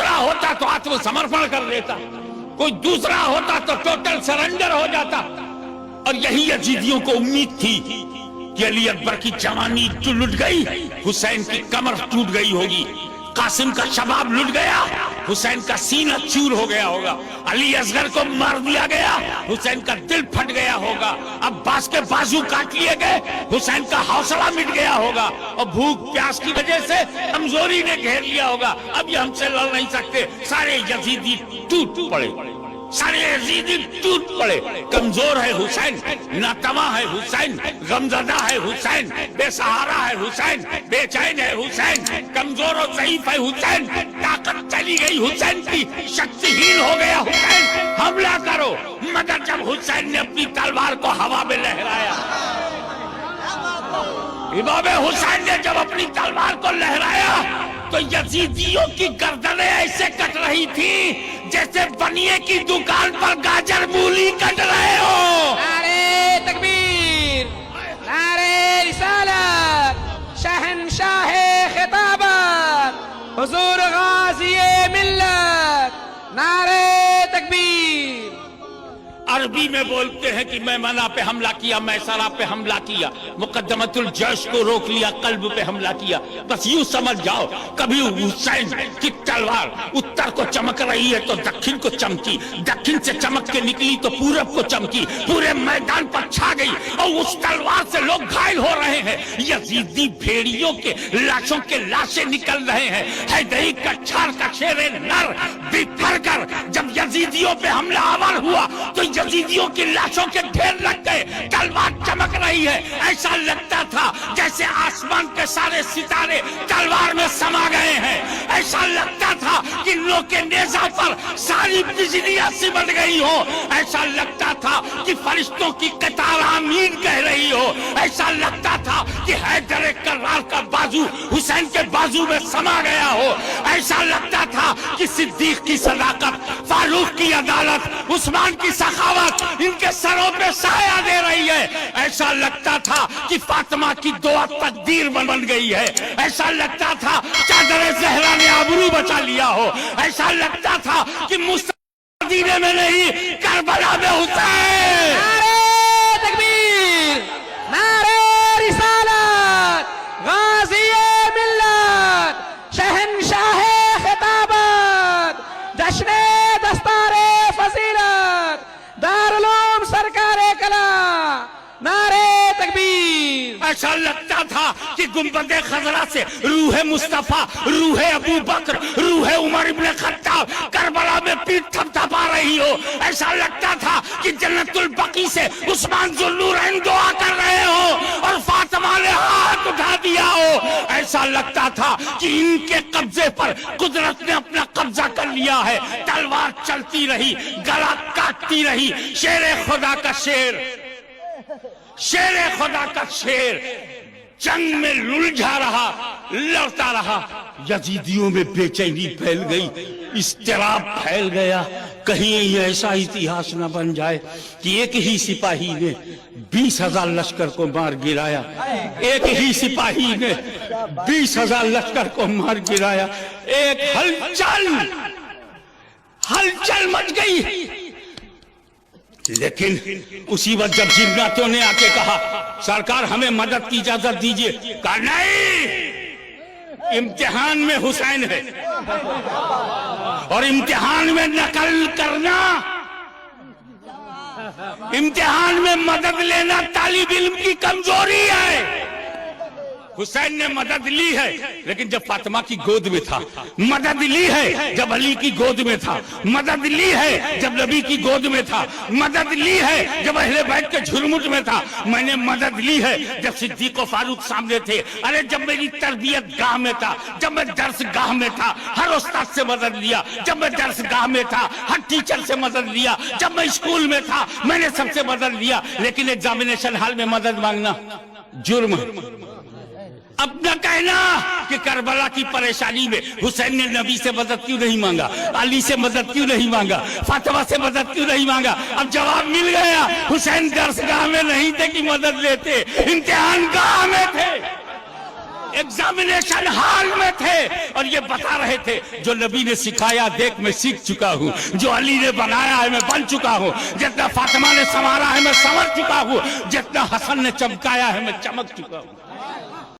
दूसरा होता तो आत्मसमर्पण कर देता, कोई दूसरा होता तो टोटल सरेंडर हो जाता। और यही यजीदियों को उम्मीद थी कि अली अकबर की जवानी तो लुट गई, हुसैन की कमर टूट गई होगी, कासिम का शबाब लुट गया, हुसैन का सीना चूर हो गया होगा, अली असगर को मार दिया गया, हुसैन का दिल फट गया होगा, अब्बास के बाजू काट लिए गए, हुसैन का हौसला मिट गया होगा, और भूख प्यास की वजह से कमजोरी ने घेर लिया होगा। अब ये हमसे लड़ नहीं सकते। सारे यजीदी टूट पड़े, सारे यजीदी टूट पड़े। कमजोर है हुसैन, नातवा है हुसैन, गमजदा है हुसैन, बेसहारा है हुसैन, बेचैन है हुसैन, कमजोर और ज़ईफ है हुसैन, ताकत चली गई हुसैन की, शक्तिहीन हो गया हुसैन, हमला करो। मगर जब हुसैन ने अपनी तलवार को हवा में लहराया, इमाम हुसैन ने जब अपनी तलवार को लहराया तो यजीदियों की गर्दनें ऐसे कट रही थी जैसे बनिए की दुकान पर गाजर मूली कट रहे हो। नारे तकबीर, नारे रिसालत, शहंशाहे खिताबत, हुजूर गाज़िए मिल्लत, नारे तकबीर। अरबी में बोलते हैं कि मैमना पे हमला किया, मैसरा पे हमला किया, मुकद्दमतुल जैश को रोक लिया, कल्ब पे हमला किया। बस यूं समझ जाओ, कभी हुसैन की तलवार उत्तर को चमक रही है तो दक्षिण को चमकी, दक्षिण से चमक के निकली तो पूरब को चमकी, पूरे मैदान पर छा गई और उस तलवार से लोग घायल हो रहे हैं। यजीदी भेड़ियों के लाशों के लाशें निकल रहे हैं। हैदरी कच्छार का शेरे नर बिफर कर जब यजीदियों पे हमला आवर हुआ तो यजीदियों की लाशों के ढेर लग गए, तलवार चमक रही है, ऐसा लगता था जैसे आसमान के सारे सितारे तलवार में समा गए हैं, ऐसा लगता था कि नो के नेजा पर सारी बिजलियां सिमट गई हो, ऐसा लगता था कि फरिश्तों की कतार आमीन कह रही हो, ऐसा लगता था कि हैदर कर्रार का बाजू हुसैन के बाजू में समा गया हो, ऐसा लगता था कि सिद्दीक की सदाकत, फारूक की अदालत, उस्मान की सखावत इनके सरों पे साया दे रही है, ऐसा लगता था कि फातिमा की दुआ तकदीर बन गई है, ऐसा लगता था चादर ज़हरा ने आबरू बचा लिया हो, ऐसा लगता था कि मदीने में नहीं करबला में हुसैन। नारे तकबीर, नारे रिसालत, गाज़िए मिल्लत, शहंशाहे खिताबत, जश्ने दस्तारे फजीलत, दारुल सरकारे कला, नारे तकबीर। ऐसा लगता था कि गुंबदे खजरा से रूह मुस्तफा, रूह अबू बकर, रूह उमर इब्ने खत्ताब करबला में पीठ थपथपा रही हो, ऐसा लगता था कि जन्नतुल बकी से उस्मान ज़ुन्नूरैन दुआ कर रहे हो और फातिमा ने हाथ उठा दिया हो, ऐसा लगता था कि इनके कब्जे पर कुदरत ने अपना कब्जा कर लिया है। तलवार चलती रही, गला काटती रही, शेर खुदा का शेर, शेर खुदा का शेर जंग में लुलझा रहा, लड़ता रहा। यजीदियों में बेचैनी फैल गई, इस्तिराब फैल गया, कहीं ऐसा इतिहास न बन जाए कि एक ही सिपाही ने 20,000 लश्कर को मार गिराया, एक ही सिपाही ने 20,000 लश्कर को मार गिराया। एक हलचल मच गई। लेकिन उसी वक्त जब जिन्नातों ने आके कहा सरकार हमें मदद की इजाजत दीजिए, कहा नहीं, इम्तिहान में हुसैन है और इम्तिहान में नकल करना, इम्तिहान में मदद लेना तालिब इल्म की कमजोरी है। हुसैन ने मदद ली है लेकिन जब फातिमा की गोद में था, मदद ली है जब अली की गोद में था, मदद ली है जब नबी की गोद में था, मदद ली है जब अहले बैत के झुरमुट में था, मैंने मदद ली है जब सिद्दीक और फारूक सामने थे, अरे जब मेरी तरबियत गाह में था, जब मैं दर्स गाह में था, हर उस्ताद से मदद लिया, जब मैं दर्स गाह में था हर टीचर से मदद लिया, जब मैं स्कूल में था मैंने सबसे मदद लिया, लेकिन एग्जामिनेशन हॉल में मदद मांगना जुर्म। अब न कहना कि करबला की परेशानी में हुसैन ने नबी से मदद क्यों नहीं मांगा, अली से मदद क्यों नहीं मांगा, फातिमा से मदद क्यों नहीं मांगा। अब जवाब मिल गया, हुसैन दरसगाह में नहीं थे कि मदद लेते, इम्तिहान गाह में थे, एग्जामिनेशन हॉल में थे और ये बता रहे थे जो नबी ने सिखाया देख मैं सीख चुका हूँ, जो अली ने बनाया है मैं बन चुका हूँ, जितना फातिमा ने संवारा है मैं संवर चुका हूँ, जितना हसन ने चमकाया है मैं चमक चुका हूँ।